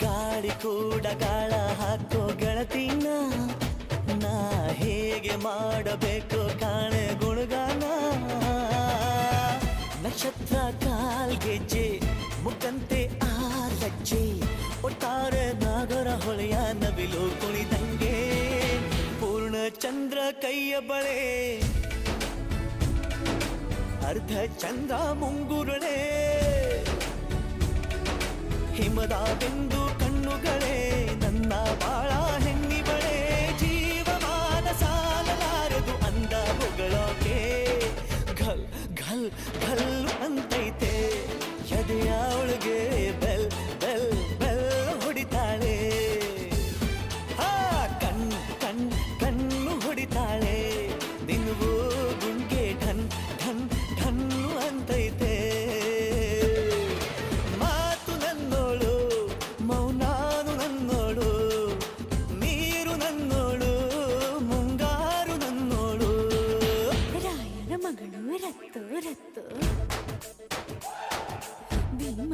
ಗಾಳಿ ಕೂಡ ಗಾಳ ಹಾಕೋ ಗೆಳತಿನ ನಾ ಹೇಗೆ ಮಾಡಬೇಕು ಕಾಣೆ ಗುಣಗಾನ ನಕ್ಷತ್ರ ಕಾಲ್ಗೆಜ್ಜೆ ಮುಖಂತೆ ಆ ಲಜ್ಜೆ ಒಟ್ಟಾರೆ ನಾಗರ ಹೊಳೆಯ ನವಿಲು ಕುಣಿದಂಗೆ ಪೂರ್ಣ ಚಂದ್ರ ಕೈಯ ಬಳೆ ಅರ್ಧ ಚಂದ್ರ ಮುಂಗುರುಳೆ ಹಿಮದ ಬಿಂದು ಕಣ್ಣುಗಳೇ ನನ್ನ ಬಾಳ ಹೆಣ್ಣಿಬಳೆ ಜೀವಮಾನ ಸಾಲಲಾರದು ಅಂದ ಹೊಗಳೋಕೆ ಘಲ್ ಘಲ್ ಘಲ್ ಅಂತೈತೆ ಎದೆಯ ಒಳಗೆ ಬೆಲ್ ಬೆಲ್ ಬೆಲ್ ಹೊಡಿತಾಳೆ ಹಾ ಕಣ್ಣು ಹೊಡಿತಾಳೆ ದಿನವೂ ಗುಂಗೆ ಢನ್ ಢನ್ ಢನ್ನು ಅಂತೈತೆ ಮಾತು ನನ್ನೋಳು ಮೌನಾನು ನನ್ನೋಳು ನೀರು ನನ್ನೋಳು ಮುಂಗಾರು ನನ್ನೋಳು ರಾಯನ ಮಗಳು ರತ್ತು ರತ್ತು ಭೀಮನ